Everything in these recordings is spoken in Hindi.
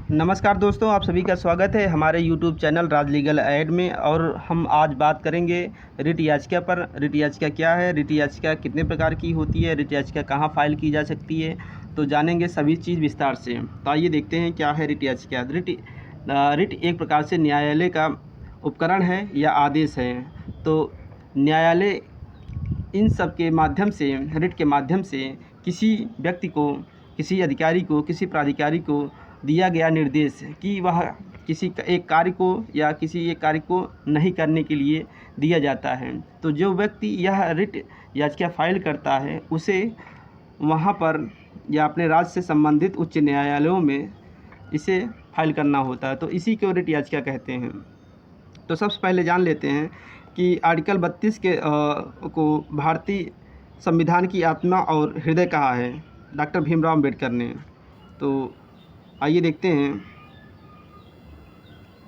नमस्कार दोस्तों, आप सभी का स्वागत है हमारे YouTube चैनल राज लीगल एड में। और हम आज बात करेंगे रिट याचिका पर। रिट याचिका क्या है, रिट याचिका कितने प्रकार की होती है, रिट याचिका कहाँ फाइल की जा सकती है, तो जानेंगे सभी चीज़ विस्तार से। तो आइए देखते हैं क्या है रिट याचिका। रिट एक प्रकार से न्यायालय का उपकरण है या आदेश है। तो न्यायालय इन सब के माध्यम से, रिट के माध्यम से किसी व्यक्ति को, किसी अधिकारी को, किसी प्राधिकारी को दिया गया निर्देश कि वह किसी एक कार्य को या किसी एक कार्य को नहीं करने के लिए दिया जाता है। तो जो व्यक्ति यह रिट याचिका फाइल करता है उसे वहाँ पर या अपने राज्य से संबंधित उच्च न्यायालयों में इसे फाइल करना होता है। तो इसी को रिट याचिका कहते हैं। तो सबसे पहले जान लेते हैं कि आर्टिकल 32 को भारतीय संविधान की आत्मा और हृदय कहा है डॉक्टर भीमराव अम्बेडकर ने। तो आइए देखते हैं।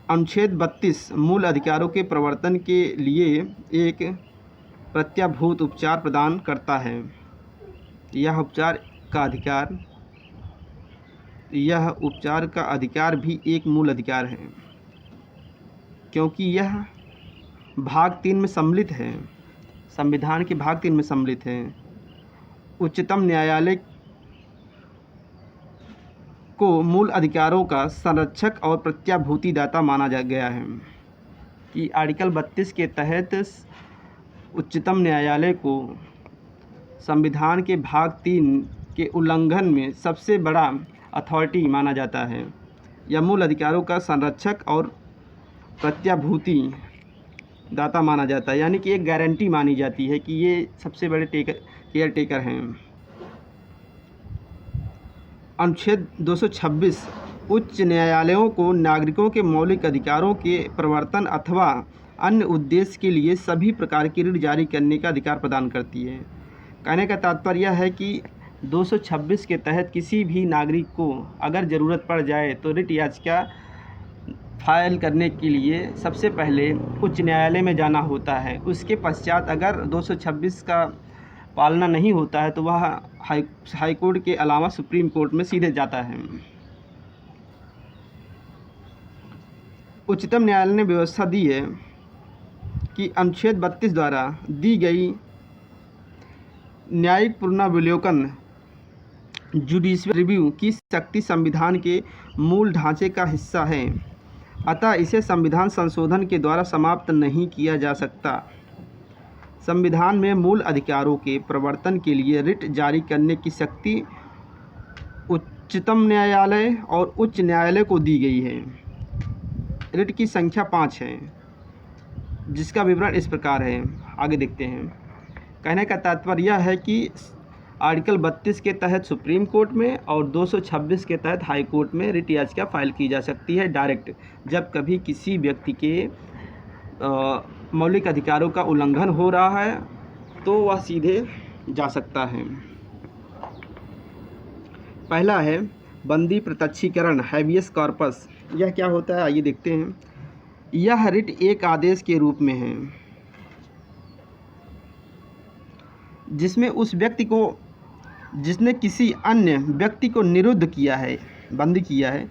अनुच्छेद 32 मूल अधिकारों के प्रवर्तन के लिए एक प्रत्याभूत उपचार प्रदान करता है। यह उपचार का अधिकार भी एक मूल अधिकार है, क्योंकि यह भाग 3 में सम्मिलित है, संविधान के भाग 3 में सम्मिलित है। उच्चतम न्यायालय को मूल अधिकारों का संरक्षक और प्रत्याभूतिदाता माना गया है कि आर्टिकल 32 के तहत उच्चतम न्यायालय को संविधान के भाग 3 के उल्लंघन में सबसे बड़ा अथॉरिटी माना जाता है। यह मूल अधिकारों का संरक्षक और प्रत्याभूति दाता माना जाता है, यानी कि एक गारंटी मानी जाती है कि ये सबसे बड़े केयर टेकर हैं। अनुच्छेद 226 उच्च न्यायालयों को नागरिकों के मौलिक अधिकारों के प्रवर्तन अथवा अन्य उद्देश्य के लिए सभी प्रकार की ऋण जारी करने का अधिकार प्रदान करती है। कहने का तात्पर्य यह है कि 226 के तहत किसी भी नागरिक को अगर ज़रूरत पड़ जाए तो रिट याचिका फाइल करने के लिए सबसे पहले उच्च न्यायालय में जाना होता है। उसके पश्चात अगर 226 का पालना नहीं होता है तो वह हाई कोर्ट के अलावा सुप्रीम कोर्ट में सीधे जाता है। उच्चतम न्यायालय ने व्यवस्था दी है कि अनुच्छेद 32 द्वारा दी गई न्यायिक पुनरावलोकन जुडिशियल रिव्यू की शक्ति संविधान के मूल ढांचे का हिस्सा है, अतः इसे संविधान संशोधन के द्वारा समाप्त नहीं किया जा सकता। संविधान में मूल अधिकारों के प्रवर्तन के लिए रिट जारी करने की शक्ति उच्चतम न्यायालय और उच्च न्यायालय को दी गई है। रिट की संख्या 5 है, जिसका विवरण इस प्रकार है, आगे देखते हैं। कहने का तात्पर्य यह है कि आर्टिकल 32 के तहत सुप्रीम कोर्ट में और 226 के तहत हाई कोर्ट में रिट याचिका फाइल की जा सकती है डायरेक्ट। जब कभी किसी व्यक्ति के मौलिक अधिकारों का उल्लंघन हो रहा है तो वह सीधे जा सकता है। पहला है बंदी प्रत्यक्षीकरण, हैबियस कॉर्पस। यह क्या होता है, आइए देखते हैं। यह रिट एक आदेश के रूप में है जिसमें उस व्यक्ति को जिसने किसी अन्य व्यक्ति को निरुद्ध किया है, बंदी किया है,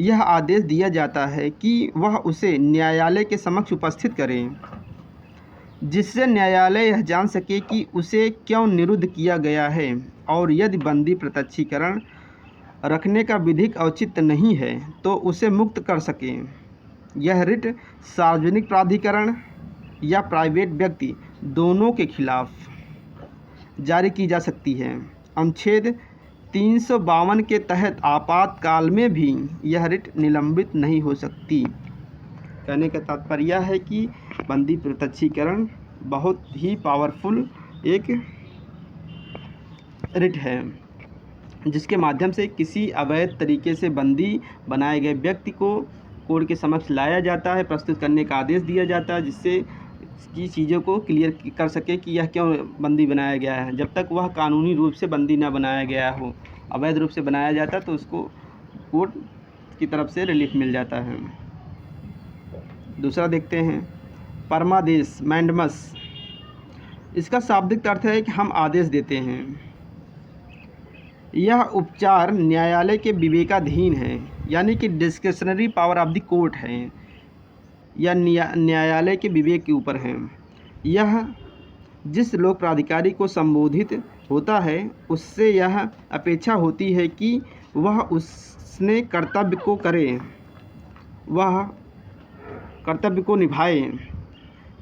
यह आदेश दिया जाता है कि वह उसे न्यायालय के समक्ष उपस्थित करे, जिससे न्यायालय यह जान सके कि उसे क्यों निरुद्ध किया गया है, और यदि बंदी प्रत्यक्षीकरण रखने का विधिक औचित्य नहीं है तो उसे मुक्त कर सके। यह रिट सार्वजनिक प्राधिकरण या प्राइवेट व्यक्ति दोनों के खिलाफ जारी की जा सकती है। अनुच्छेद 352 के तहत आपातकाल में भी यह रिट निलंबित नहीं हो सकती। कहने का तात्पर्य यह है कि बंदी प्रत्यक्षीकरण बहुत ही पावरफुल एक रिट है, जिसके माध्यम से किसी अवैध तरीके से बंदी बनाए गए व्यक्ति को कोर्ट के समक्ष लाया जाता है, प्रस्तुत करने का आदेश दिया जाता है, जिससे की चीज़ों को क्लियर कर सके कि यह क्यों बंदी बनाया गया है। जब तक वह कानूनी रूप से बंदी न बनाया गया हो, अवैध रूप से बनाया जाता तो उसको कोर्ट की तरफ से रिलीफ मिल जाता है। दूसरा देखते हैं, परमादेश, मैंडमस। इसका शाब्दिक अर्थ है कि हम आदेश देते हैं। यह उपचार न्यायालय के विवेकाधीन है यानी कि discretionary power of the court है या न्यायालय के विवेक के ऊपर है। यह जिस लोक प्राधिकारी को संबोधित होता है उससे यह अपेक्षा होती है कि वह उसने कर्तव्य को करे, वह कर्तव्य को निभाए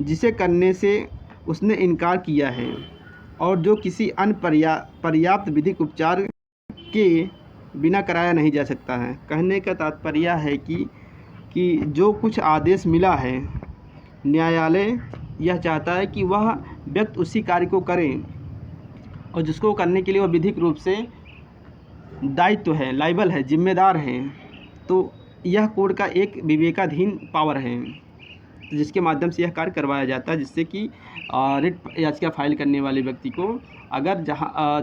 जिसे करने से उसने इनकार किया है और जो किसी अन्य पर्याप्त विधिक उपचार के बिना कराया नहीं जा सकता है। कहने का तात्पर्य है कि जो कुछ आदेश मिला है, न्यायालय यह चाहता है कि वह व्यक्ति उसी कार्य को करे और जिसको करने के लिए वह विधिक रूप से दायित्व है, लायबल है, जिम्मेदार है। तो यह कोर्ट का एक विवेकाधीन पावर है जिसके माध्यम से यह कार्य करवाया जाता है, जिससे कि रिट याचिका फाइल करने वाले व्यक्ति को अगर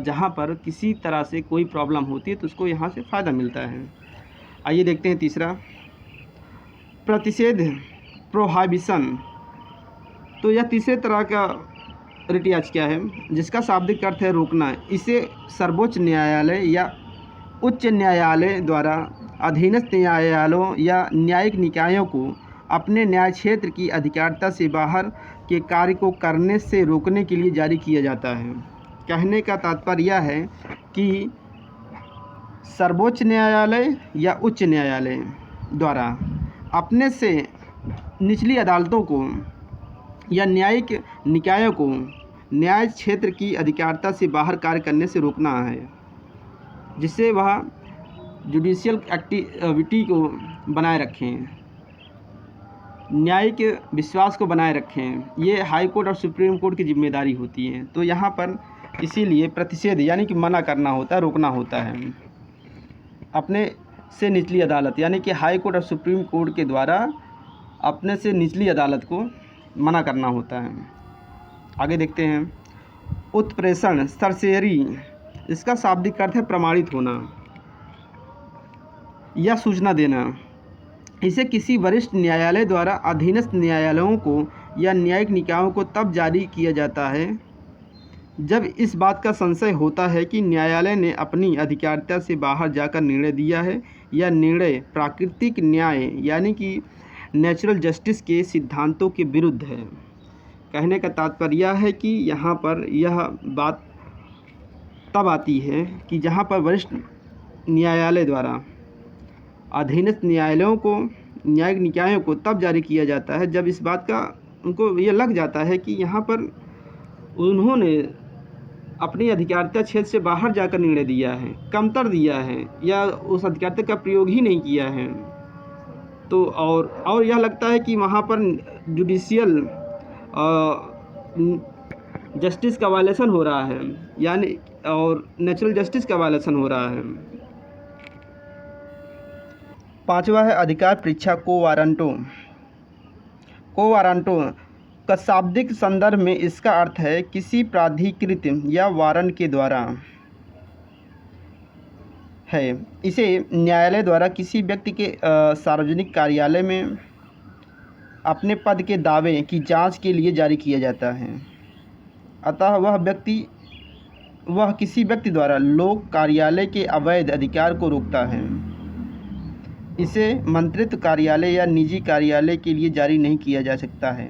जहाँ पर किसी तरह से कोई प्रॉब्लम होती है तो उसको यहाँ से फ़ायदा मिलता है। आइए देखते हैं तीसरा, प्रतिषेध, प्रोहाबिशन। तो यह तीसरे तरह का रिट याचिका है जिसका शाब्दिक अर्थ है रोकना। इसे सर्वोच्च न्यायालय या उच्च न्यायालय द्वारा अधीनस्थ न्यायालयों या न्यायिक निकायों को अपने न्याय क्षेत्र की अधिकारिता से बाहर के कार्य को करने से रोकने के लिए जारी किया जाता है। कहने का तात्पर्य यह है कि सर्वोच्च न्यायालय या उच्च न्यायालय द्वारा अपने से निचली अदालतों को या न्यायिक निकायों को न्याय क्षेत्र की अधिकारिता से बाहर कार्य करने से रोकना है, जिससे वह जुडिशियल एक्टिविटी को बनाए रखें, न्यायिक विश्वास को बनाए रखें। ये हाई कोर्ट और सुप्रीम कोर्ट की जिम्मेदारी होती है। तो यहाँ पर इसीलिए प्रतिषेध यानी कि मना करना होता है, रोकना होता है। अपने से निचली अदालत यानी कि हाई कोर्ट और सुप्रीम कोर्ट के द्वारा अपने से निचली अदालत को मना करना होता है। आगे देखते हैं, उत्प्रेषण, सरसेरी। इसका शाब्दिक अर्थ है प्रमाणित होना या सूचना देना। इसे किसी वरिष्ठ न्यायालय द्वारा अधीनस्थ न्यायालयों को या न्यायिक निकायों को तब जारी किया जाता है जब इस बात का संशय होता है कि न्यायालय ने अपनी अधिकारिता से बाहर जाकर निर्णय दिया है या निर्णय प्राकृतिक न्याय यानी कि नेचुरल जस्टिस के सिद्धांतों के विरुद्ध है। कहने का तात्पर्य है कि यहाँ पर यह बात तब आती है कि जहाँ पर वरिष्ठ न्यायालय द्वारा अधीनस्थ न्यायालयों को, न्यायिक निकायों को तब जारी किया जाता है जब इस बात का उनको ये लग जाता है कि यहाँ पर उन्होंने अपनी अधिकारिता क्षेत्र से बाहर जाकर निर्णय दिया है, कमतर दिया है या उस अधिकारिता का प्रयोग ही नहीं किया है। तो और यह लगता है कि वहाँ पर जुडिशियल जस्टिस का वायलेशन हो रहा है, यानी और नेचुरल जस्टिस का वायलेशन हो रहा है। पांचवा है अधिकार परीक्षा, को वारंटो। को वारंटो का शाब्दिक संदर्भ में इसका अर्थ है किसी प्राधिकृत या वारंट के द्वारा है। इसे न्यायालय द्वारा किसी व्यक्ति के सार्वजनिक कार्यालय में अपने पद के दावे की जांच के लिए जारी किया जाता है। अतः वह किसी व्यक्ति द्वारा लोक कार्यालय के अवैध अधिकार को रोकता है। इसे मंत्रित्व कार्यालय या निजी कार्यालय के लिए जारी नहीं किया जा सकता है।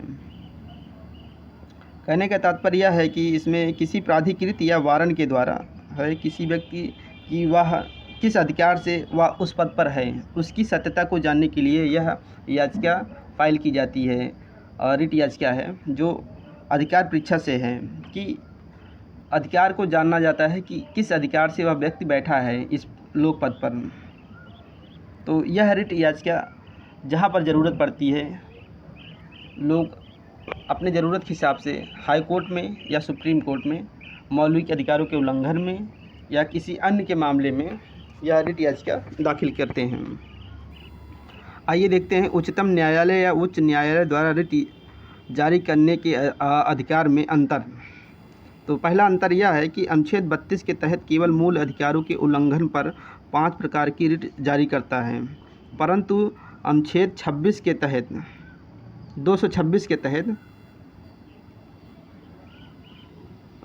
कहने का तात्पर्य है कि इसमें किसी प्राधिकृत या वारंट के द्वारा है किसी व्यक्ति की वह किस अधिकार से वह उस पद पर है, उसकी सत्यता को जानने के लिए यह याचिका फाइल की जाती है। और रिट याचिका है जो अधिकार परीक्षा से है कि अधिकार को जानना जाता है कि किस अधिकार से वह व्यक्ति बैठा है इस लोक पद पर। तो यह रिट याचिका जहाँ पर ज़रूरत पड़ती है, लोग अपने ज़रूरत के हिसाब से हाई कोर्ट में या सुप्रीम कोर्ट में मौलिक अधिकारों के उल्लंघन में या किसी अन्य के मामले में यह रिट याचिका दाखिल करते हैं। आइए देखते हैं उच्चतम न्यायालय या उच्च न्यायालय द्वारा रिट जारी करने के अधिकार में अंतर। तो पहला अंतर यह है कि अनुच्छेद 32 के तहत केवल मूल अधिकारों के उल्लंघन पर 5 प्रकार की रिट जारी करता है, परंतु अनुच्छेद 26 के तहत 226 के तहत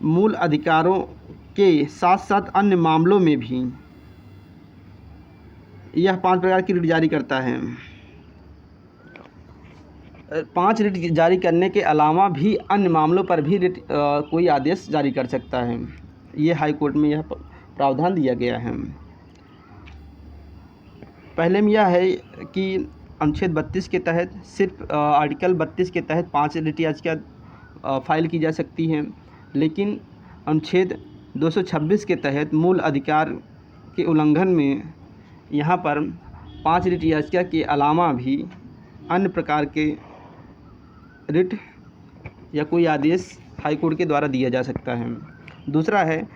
मूल अधिकारों के साथ साथ अन्य मामलों में भी यह 5 प्रकार की रिट जारी करता है। 5 रिट जारी करने के अलावा भी अन्य मामलों पर भी रिट कोई आदेश जारी कर सकता है। ये हाई कोर्ट में यह प्रावधान दिया गया है। पहले में यह है कि अनुच्छेद 32 के तहत सिर्फ आर्टिकल 32 के तहत 5 रिट याचिका फाइल की जा सकती हैं, लेकिन अनुच्छेद 226 के तहत मूल अधिकार के उल्लंघन में यहाँ पर 5 रिट याचिका के अलावा भी अन्य प्रकार के रिट या कोई आदेश हाई कोर्ट के द्वारा दिया जा सकता है। दूसरा है,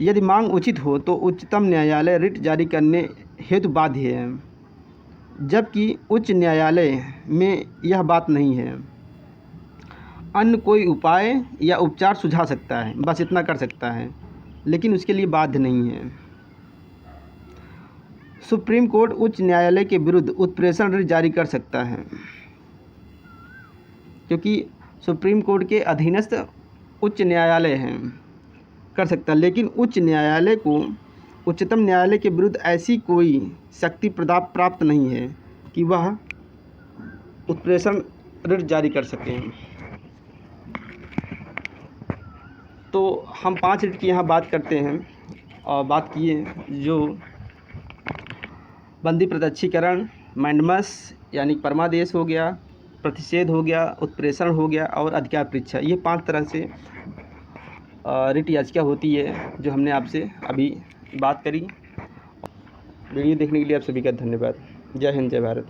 यदि मांग उचित हो तो उच्चतम न्यायालय रिट जारी करने हेतु बाध्य है, जबकि उच्च न्यायालय में यह बात नहीं है। अन्य कोई उपाय या उपचार सुझा सकता है, बस इतना कर सकता है, लेकिन उसके लिए बाध्य नहीं है। सुप्रीम कोर्ट उच्च न्यायालय के विरुद्ध उत्प्रेषण रिट जारी कर सकता है, क्योंकि सुप्रीम कोर्ट के अधीनस्थ उच्च न्यायालय हैं, कर सकता है, लेकिन उच्च न्यायालय को उच्चतम न्यायालय के विरुद्ध ऐसी कोई शक्ति प्राप्त नहीं है कि वह उत्प्रेषण रिट जारी कर सकें। तो हम 5 रिट की यहाँ बात करते हैं और बात किए जो बंदी प्रत्यक्षीकरण, मैंडमस यानी परमादेश हो गया, प्रतिषेध हो गया, उत्प्रेषण हो गया और अधिकार परीक्षा। ये 5 तरह से रिट याचिका होती है जो हमने आपसे अभी बात करी। वीडियो देखने के लिए आप सभी का धन्यवाद। जय हिंद, जय भारत।